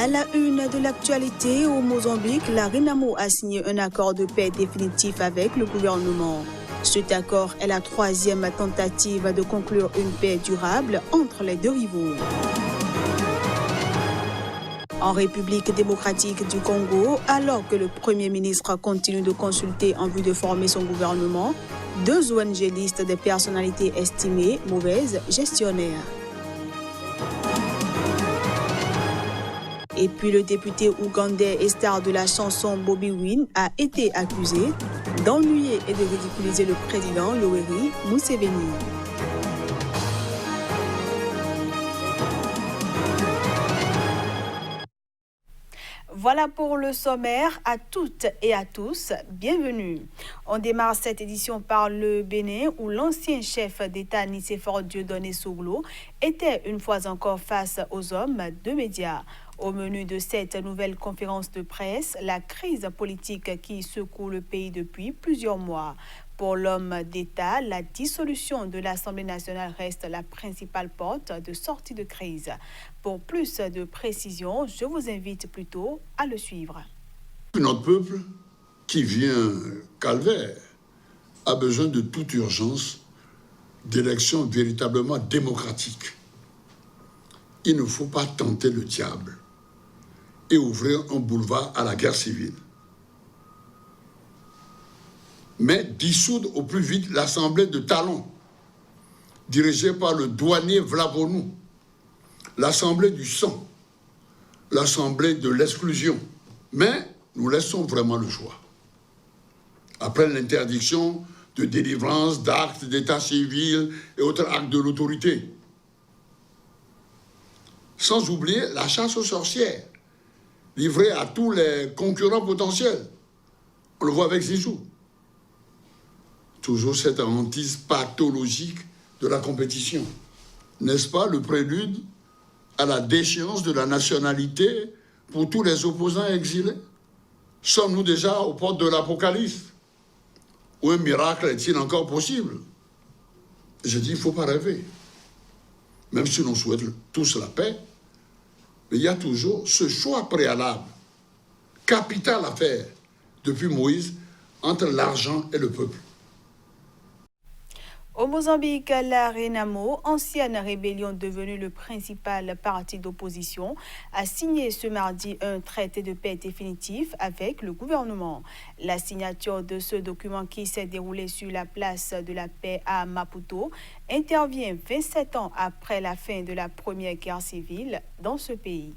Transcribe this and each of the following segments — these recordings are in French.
À la une de l'actualité, au Mozambique, la RENAMO a signé un accord de paix définitif avec le gouvernement. Cet accord est la troisième tentative de conclure une paix durable entre les deux rivaux. En République démocratique du Congo, alors que le Premier ministre continue de consulter en vue de former son gouvernement, deux ONG listent des personnalités estimées mauvaises gestionnaires. Et puis le député ougandais et star de la chanson Bobby Wine a été accusé d'ennuyer et de ridiculiser le président Yoweri Museveni. Voilà pour le sommaire. À toutes et à tous, bienvenue. On démarre cette édition par le Bénin où l'ancien chef d'État Nicéphore Dieudonné Soglo était une fois encore face aux hommes de médias. Au menu de cette nouvelle conférence de presse, la crise politique qui secoue le pays depuis plusieurs mois. Pour l'homme d'État, la dissolution de l'Assemblée nationale reste la principale porte de sortie de crise. Pour plus de précisions, je vous invite plutôt à le suivre. Notre peuple, qui vient calvaire, a besoin de toute urgence d'élections véritablement démocratiques. Il ne faut pas tenter le diable et ouvrir un boulevard à la guerre civile. Mais dissoudre au plus vite l'Assemblée de Talon, dirigée par le douanier Vlavonou, l'Assemblée du sang, l'Assemblée de l'exclusion. Mais nous laissons vraiment le choix. Après l'interdiction de délivrance d'actes d'état civil et autres actes de l'autorité. Sans oublier la chasse aux sorcières, livrée à tous les concurrents potentiels. On le voit avec Zizou. Toujours cette hantise pathologique de la compétition. N'est-ce pas le prélude à la déchéance de la nationalité pour tous les opposants exilés? Sommes-nous déjà aux portes de l'Apocalypse? Ou un miracle est-il encore possible? Je dis, il ne faut pas rêver. Même si l'on souhaite tous la paix, mais il y a toujours ce choix préalable, capital à faire, depuis Moïse, entre l'argent et le peuple. Au Mozambique, la RENAMO, ancienne rébellion devenue le principal parti d'opposition, a signé ce mardi un traité de paix définitif avec le gouvernement. La signature de ce document qui s'est déroulé sur la place de la paix à Maputo intervient 27 ans après la fin de la première guerre civile dans ce pays.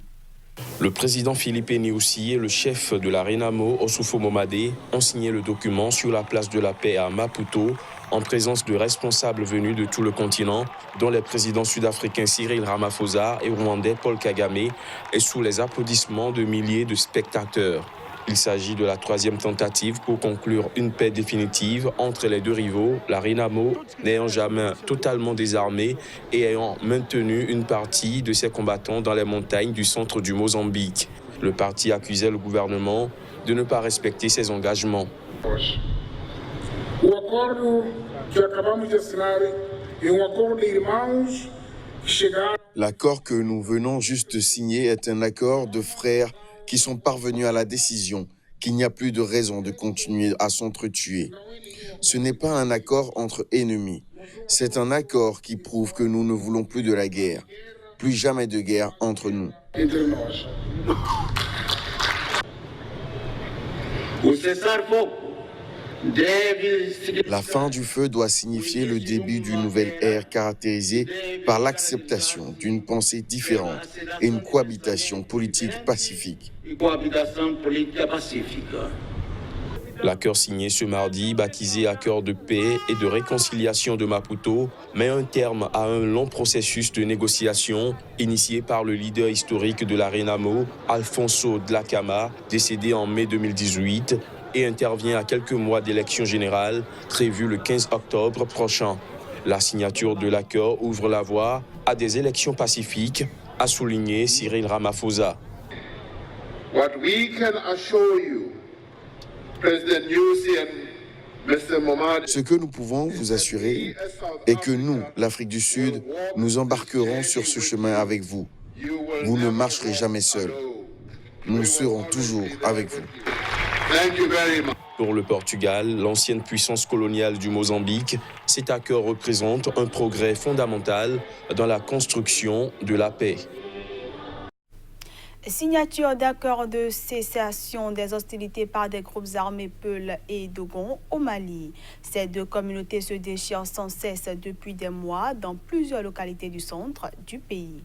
Le président Philippe Nyusi et le chef de la RENAMO, Osufo Momade, ont signé le document sur la place de la paix à Maputo en présence de responsables venus de tout le continent, dont les présidents sud-africains Cyril Ramaphosa et rwandais Paul Kagame, et sous les applaudissements de milliers de spectateurs. Il s'agit de la troisième tentative pour conclure une paix définitive entre les deux rivaux, la RENAMO n'ayant jamais totalement désarmé et ayant maintenu une partie de ses combattants dans les montagnes du centre du Mozambique. Le parti accusait le gouvernement de ne pas respecter ses engagements. L'accord que nous venons juste de signer est un accord de frères qui sont parvenus à la décision qu'il n'y a plus de raison de continuer à s'entretuer. Ce n'est pas un accord entre ennemis. C'est un accord qui prouve que nous ne voulons plus de la guerre. Plus jamais de guerre entre nous. La fin du feu doit signifier le début d'une nouvelle ère caractérisée par l'acceptation d'une pensée différente et une cohabitation politique pacifique. L'accord signé ce mardi, baptisé Accord de paix et de réconciliation de Maputo, met un terme à un long processus de négociation initié par le leader historique de la RENAMO, Alfonso Dhlakama, décédé en mai 2018, et intervient à quelques mois d'élections générales prévues le 15 octobre prochain. La signature de l'accord ouvre la voie à des élections pacifiques, a souligné Cyril Ramaphosa. What we can assure you, President Nyusi and Mr. Momade, Ce que nous pouvons vous assurer est que nous, l'Afrique du Sud, nous embarquerons sur ce chemin avec vous. Vous ne marcherez jamais seul. Nous serons toujours avec vous. Thank you very much. Pour le Portugal, l'ancienne puissance coloniale du Mozambique, cet accord représente un progrès fondamental dans la construction de la paix. Signature d'accord de cessation des hostilités par des groupes armés Peul et Dogon au Mali. Ces deux communautés se déchirent sans cesse depuis des mois dans plusieurs localités du centre du pays.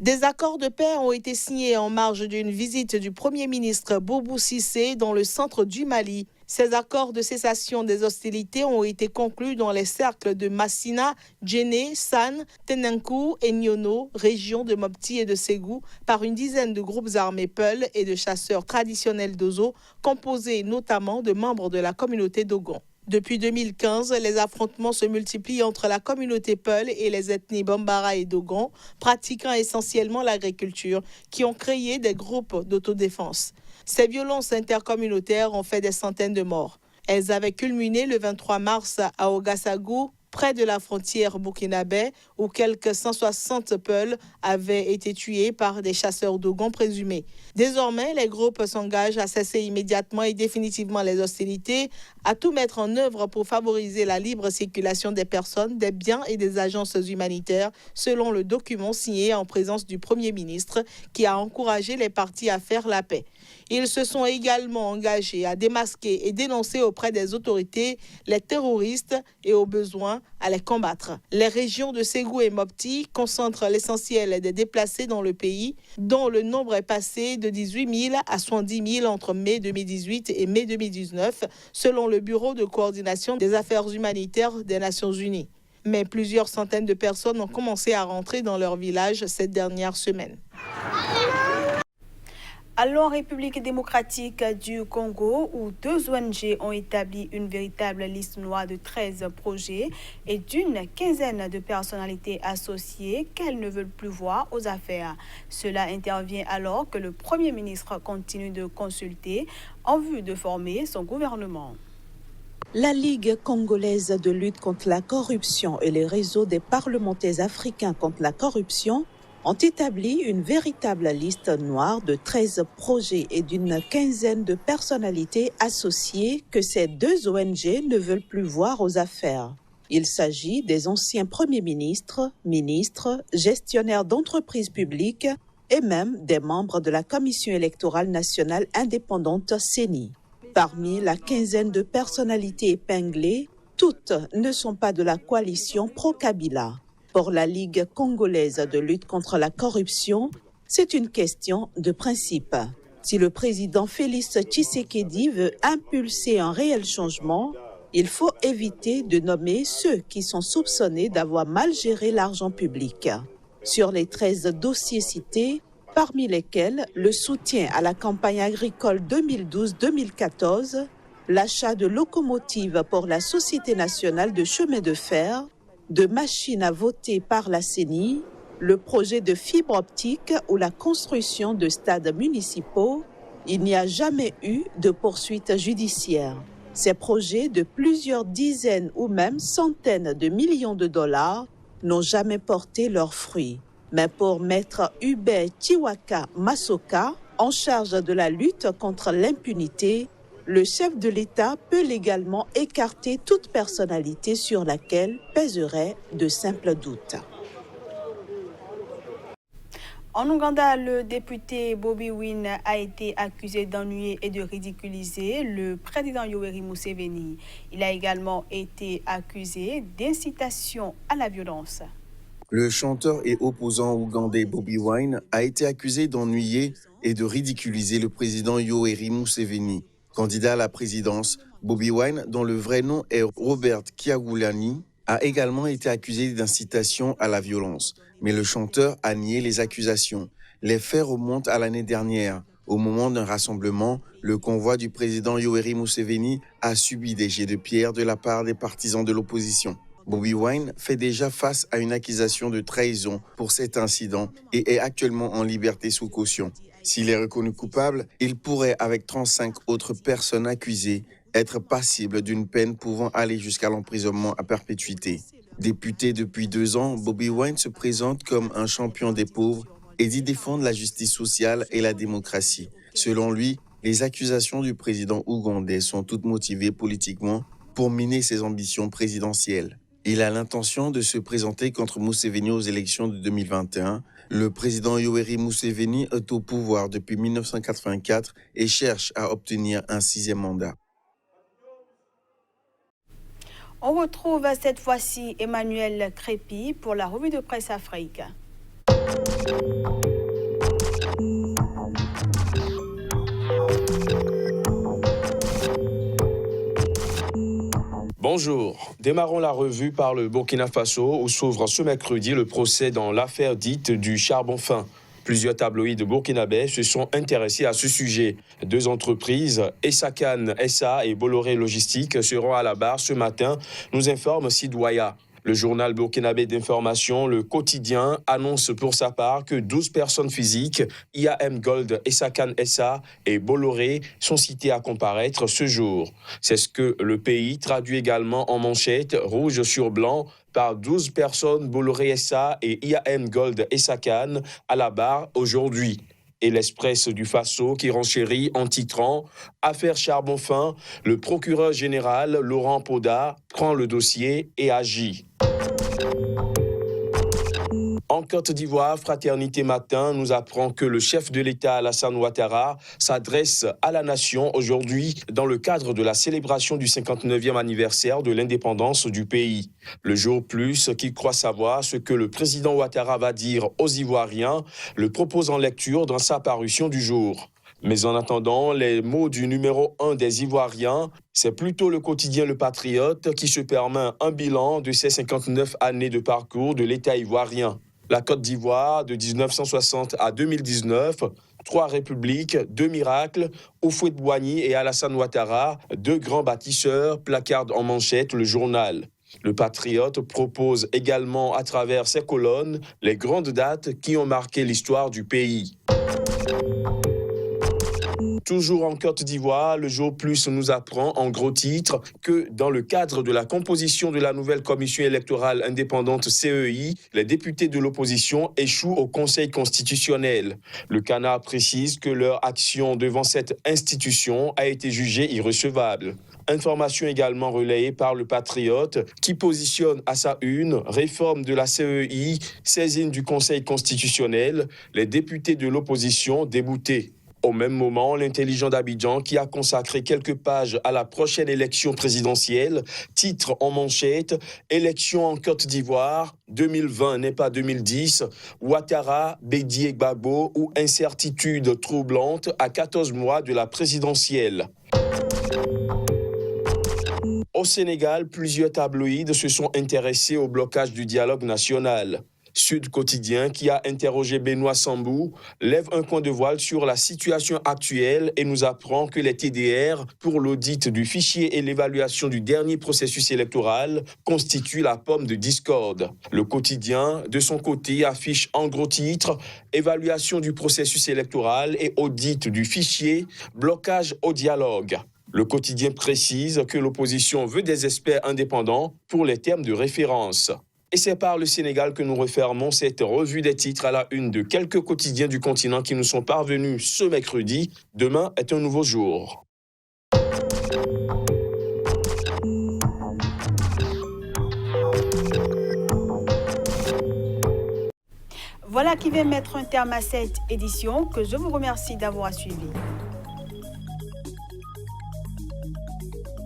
Des accords de paix ont été signés en marge d'une visite du Premier ministre Boubou Cissé dans le centre du Mali. Ces accords de cessation des hostilités ont été conclus dans les cercles de Massina, Djéné, San, Tenenkou et Nyono, régions de Mopti et de Ségou, par une dizaine de groupes armés Peul et de chasseurs traditionnels d'Ozo, composés notamment de membres de la communauté Dogon. Depuis 2015, les affrontements se multiplient entre la communauté Peul et les ethnies Bambara et Dogon, pratiquant essentiellement l'agriculture, qui ont créé des groupes d'autodéfense. Ces violences intercommunautaires ont fait des centaines de morts. Elles avaient culminé le 23 mars à Ouagassagou, près de la frontière burkinabé, où quelques 160 Peuls avaient été tués par des chasseurs Dogon présumés. Désormais, les groupes s'engagent à cesser immédiatement et définitivement les hostilités, à tout mettre en œuvre pour favoriser la libre circulation des personnes, des biens et des agences humanitaires, selon le document signé en présence du Premier ministre qui a encouragé les parties à faire la paix. Ils se sont également engagés à démasquer et dénoncer auprès des autorités les terroristes et au besoin à les combattre. Les régions de Ségou et Mopti concentrent l'essentiel des déplacés dans le pays, dont le nombre est passé de 18 000 à 70 000 entre mai 2018 et mai 2019, selon le Bureau de coordination des affaires humanitaires des Nations Unies. Mais plusieurs centaines de personnes ont commencé à rentrer dans leur village cette dernière semaine. Allons en République démocratique du Congo, où deux ONG ont établi une véritable liste noire de 13 projets et d'une quinzaine de personnalités associées qu'elles ne veulent plus voir aux affaires. Cela intervient alors que le Premier ministre continue de consulter en vue de former son gouvernement. La Ligue congolaise de lutte contre la corruption et les réseaux des parlementaires africains contre la corruption ont établi une véritable liste noire de 13 projets et d'une quinzaine de personnalités associées que ces deux ONG ne veulent plus voir aux affaires. Il s'agit des anciens premiers ministres, ministres, gestionnaires d'entreprises publiques et même des membres de la Commission électorale nationale indépendante CENI. Parmi la quinzaine de personnalités épinglées, toutes ne sont pas de la coalition pro-Kabila. Pour la Ligue congolaise de lutte contre la corruption, c'est une question de principe. Si le président Félix Tshisekedi veut impulser un réel changement, il faut éviter de nommer ceux qui sont soupçonnés d'avoir mal géré l'argent public. Sur les 13 dossiers cités, parmi lesquels le soutien à la campagne agricole 2012-2014, l'achat de locomotives pour la Société nationale de chemin de fer, de machines à voter par la CENI, le projet de fibre optique ou la construction de stades municipaux, il n'y a jamais eu de poursuite judiciaire. Ces projets de plusieurs dizaines ou même centaines de millions de dollars n'ont jamais porté leurs fruits. Mais pour maître Hubert Chiwaka Masoka, en charge de la lutte contre l'impunité, le chef de l'État peut légalement écarter toute personnalité sur laquelle pèseraient de simples doutes. En Ouganda, le député Bobi Wine a été accusé d'ennuyer et de ridiculiser le président Yoweri Museveni. Il a également été accusé d'incitation à la violence. Le chanteur et opposant ougandais Bobi Wine a été accusé d'ennuyer et de ridiculiser le président Yoweri Museveni. Candidat à la présidence, Bobi Wine, dont le vrai nom est Robert Kyagulanyi, a également été accusé d'incitation à la violence. Mais le chanteur a nié les accusations. Les faits remontent à l'année dernière. Au moment d'un rassemblement, le convoi du président Yoweri Museveni a subi des jets de pierre de la part des partisans de l'opposition. Bobi Wine fait déjà face à une accusation de trahison pour cet incident et est actuellement en liberté sous caution. S'il est reconnu coupable, il pourrait, avec 35 autres personnes accusées, être passible d'une peine pouvant aller jusqu'à l'emprisonnement à perpétuité. Député depuis 2 ans, Bobi Wine se présente comme un champion des pauvres et d'y défendre la justice sociale et la démocratie. Selon lui, les accusations du président ougandais sont toutes motivées politiquement pour miner ses ambitions présidentielles. Il a l'intention de se présenter contre Museveni aux élections de 2021. Le président Yoweri Museveni est au pouvoir depuis 1984 et cherche à obtenir un 6e mandat. On retrouve cette fois-ci Emmanuel Crépy pour la revue de presse Afrique. Bonjour, démarrons la revue par le Burkina Faso où s'ouvre ce mercredi le procès dans l'affaire dite du charbon fin. Plusieurs tabloïds burkinabés se sont intéressés à ce sujet. 2 entreprises, Essakan SA et Bolloré Logistique, seront à la barre ce matin, nous informe Sidouaya. Le journal burkinabé d'information, Le Quotidien, annonce pour sa part que 12 personnes physiques, IAM Gold, Essakan SA et Bolloré, sont citées à comparaître ce jour. C'est ce que Le Pays traduit également en manchette, rouge sur blanc, par 12 personnes Bolloré SA et IAM Gold Essakan à la barre aujourd'hui. Et l'Express du Faso qui renchérit en titrant « Affaire charbon fin », le procureur général Laurent Poda prend le dossier et agit. En Côte d'Ivoire, Fraternité Matin nous apprend que le chef de l'État Alassane Ouattara s'adresse à la nation aujourd'hui dans le cadre de la célébration du 59e anniversaire de l'indépendance du pays. Le jour plus qu'il croit savoir ce que le président Ouattara va dire aux Ivoiriens, le propose en lecture dans sa parution du jour. Mais en attendant, les mots du numéro 1 des Ivoiriens, c'est plutôt le quotidien Le Patriote qui se permet un bilan de ces 59 années de parcours de l'État ivoirien. La Côte d'Ivoire, de 1960 à 2019, 3 républiques, 2 miracles, Houphouët-Boigny et Alassane Ouattara, 2 grands bâtisseurs, placarde en manchette le journal. Le Patriote propose également à travers ses colonnes les grandes dates qui ont marqué l'histoire du pays. Toujours en Côte d'Ivoire, le jour plus nous apprend en gros titre que dans le cadre de la composition de la nouvelle commission électorale indépendante CEI, les députés de l'opposition échouent au Conseil constitutionnel. Le Canard précise que leur action devant cette institution a été jugée irrecevable. Information également relayée par le Patriote qui positionne à sa une réforme de la CEI, saisine du Conseil constitutionnel, les députés de l'opposition déboutés. Au même moment, l'intelligent d'Abidjan, qui a consacré quelques pages à la prochaine élection présidentielle, titre en manchette « Élection en Côte d'Ivoire, 2020 n'est pas 2010, Ouattara, Bédié Gbagbo ou incertitude troublante à 14 mois de la présidentielle ». Au Sénégal, plusieurs tabloïds se sont intéressés au blocage du dialogue national. Sud Quotidien, qui a interrogé Benoît Sambou, lève un coin de voile sur la situation actuelle et nous apprend que les TDR, pour l'audit du fichier et l'évaluation du dernier processus électoral, constituent la pomme de discorde. Le Quotidien, de son côté, affiche en gros titre « Évaluation du processus électoral et audit du fichier, blocage au dialogue ». Le Quotidien précise que l'opposition veut des experts indépendants pour les termes de référence. Et c'est par le Sénégal que nous refermons cette revue des titres à la une de quelques quotidiens du continent qui nous sont parvenus ce mercredi. Demain est un nouveau jour. Voilà qui va mettre un terme à cette édition que je vous remercie d'avoir suivi.